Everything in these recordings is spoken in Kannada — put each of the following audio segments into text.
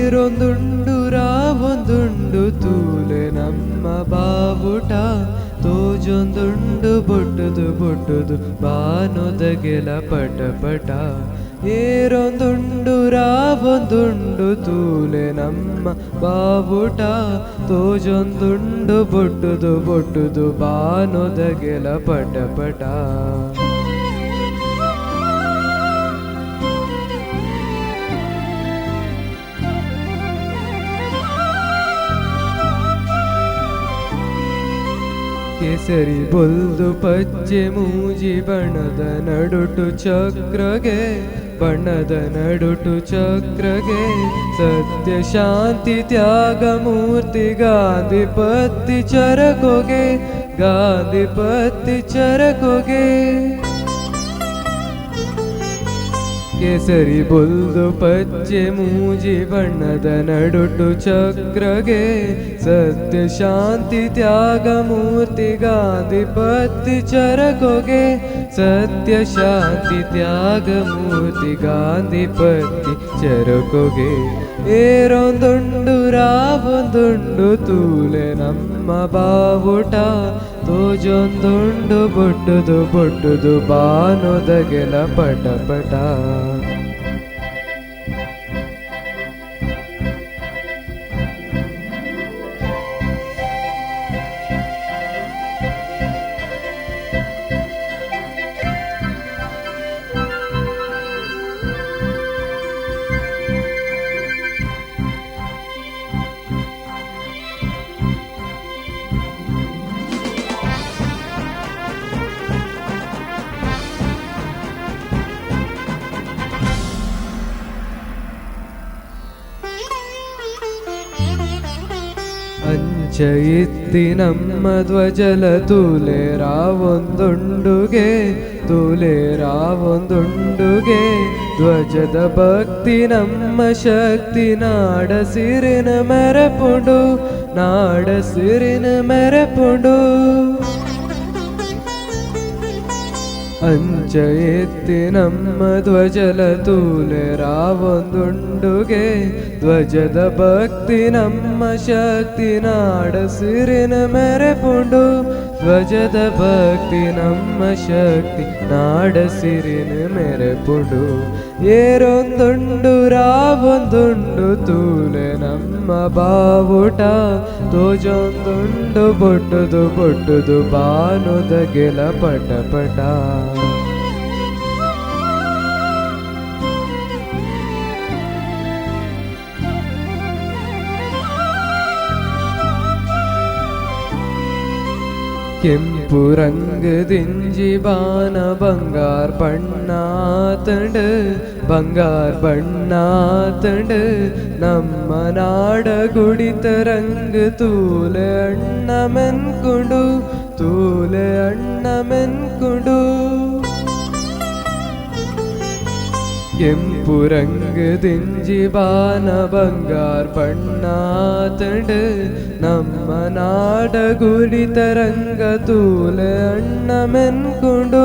ಏರೊಂದುಂಡು ರಾವೊಂದುಂಡು ತೂಲೆ ನಮ್ಮ ಬಾವುಟ ತೋಜೊಂದುಂಡು ಬೊಟ್ಟುದು ಬೊಟ್ಟುದು ಬಾನೊದಗೆಲ ಪಟ ಪಟ ಏರೊಂದುಂಡು ರಾವೊಂದುಂಡು ತೂಲೆ ನಮ್ಮ ಬಾವುಟ ತೋಜೊಂದುಂಡು ಬೊಟ್ಟುದು ಬೊಟ್ಟುದು ಬಾನೊದಗೆಲ ಪಟ ಪಟ ಕೇಸರಿ ಬೊಲ್ದು ಪಚ್ಚೆ ಮೂಜಿ ಬಣ್ಣದ ನಡುಟು ಚಕ್ರಗೆ ಬಣ್ಣದ ನಡುಟು ಚಕ್ರಗೆ ಸತ್ಯ ಶಾಂತಿ ತ್ಯಾಗ ಮೂರ್ತಿ ಗಾಂಧಿಪತಿ ಚರಕೊಗೆ ಗಾಂಧಿಪತಿ ಚರಕೊಗೆ ಕೇಸರಿ ಬೊಲ್ದು ಪಚ್ಚೆ ಮೂಜಿ ಬಣ್ಣದ ನಡುಟು ಚಕ್ರಗೆ ಸತ್ಯ ಶಾಂತಿ ತ್ಯಾಗ ಮೂರ್ತಿ ಗಾಂಧಿಪತಿ ಚರಕೊಗೆ ಸತ್ಯ ಶಾಂತಿ ತ್ಯಾಗ ಮೂರ್ತಿ ಗಾಂಧಿಪತಿ ಚರಕೊಗೆ ಏರೊಂದುಂಡು ರಾವೊಂದುಂಡು ತೂಲೆ ನಮ್ಮ ಬಾವುಟ ತೋಜೊಂದುಂಡು ಬೊಟ್ಟುದು ಬೊಟ್ಟುದು ಬಾನೊದಗೆಲ ಪಟ ಪಟ ಅಂಚ ಎತ್ತಿ ನಮ್ಮ ಧ್ವಜಲ ತೂಲೆ ರಾವೊಂದುಂಡುಗೆ ತೂಲೆ ರಾವೊಂದುಂಡುಗೆ ಧ್ವಜದ ಭಕ್ತಿ ನಮ್ಮ ಶಕ್ತಿ ನಾಡ ಸಿರಿನ ಮೆರಪುಂಡು ನಾಡ ಸಿರಿನ ಮೆರಪುಂಡು ಅಂಚ ಎತ್ತಿ ನಮ್ಮ ಧ್ವಜಲ ತೂಲೆ ರಾವೊಂದುಂಡುಗೆ ಧ್ವಜದ ಭಕ್ತಿ ನಮ್ಮ ಶಕ್ತಿ ನಾಡ ಸಿರಿನ ಮೆರಪುಂಡು ಧ್ವಜದ ಭಕ್ತಿ ನಮ್ಮ ಶಕ್ತಿ ನಾಡ ಸಿರಿನ ಮೆರಪುಂಡು ಏರೊಂದುಂಡು ರಾವೊಂದುಂಡು ತೂಲೆ ನಮ್ಮ ಬಾವುಟ ತೋಜೊಂದುಂಡು ಬೊಟ್ಟುದು ಬೊಟ್ಟುದು ಬಾನೊದಗೆಲ ಪಟ ಪಟ ಕೆಂಪು ರಂಗದಿಂಜಿ ಬಾನ ಬಂಗಾರ ಬಣ್ಣ ತಂಡ ಬಂಗಾರ ಬಣ್ಣ ತಂಡ ನಮ್ಮ ನಾಡ ಗುಡಿತ ರಂಗ ತೂಲೆ ಅಣ್ಣ ಮೆನ್ಕೊಂಡು ತೂಲೆ ಅಣ್ಣ ಮೆನ್ಕೊಂಡು ಕೆಂಪು ರಂಗದಿಂಜಿ ಬಾನ ಬಂಗಾರ ಬಣ್ಣ ತಂಡ ನಮ್ಮ ನಾಡ ಗುಡಿತ ರಂಗ ತೂಲೆ ಅಣ್ಣ ಮೆನ್ಕೊಂಡು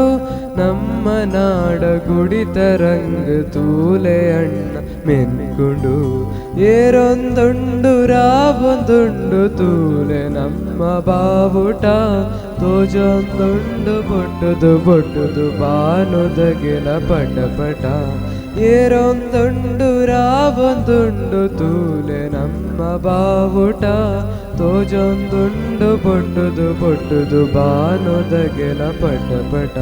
ನಮ್ಮ ನಾಡ ಗುಡಿತ ರಂಗ ತೂಲೆ ಅಣ್ಣ ಮೆನ್ಕೊಂಡು ಏರೊಂದುಂಡು ರಾವೊಂದುಂಡು ತೂಲೆ ನಮ್ಮ ಬಾವುಟ ತೋಜೊಂದುಂಡು ಬೊಟ್ಟುದು ಬೊಟ್ಟುದು ಬಾನೊದಗೆಲ ಪಟ ಪಟ ಏರೊಂದುಂಡು ರಾವೊಂದುಂಡು ತೂಲೆ ನಮ್ಮ ಬಾವುಟ ತೋಜೊಂದುಂಡು ಬೊಟ್ಟುದು ಬೊಟ್ಟುದು ಬಾನೊದಗೆಲ ಪಟ ಪಟ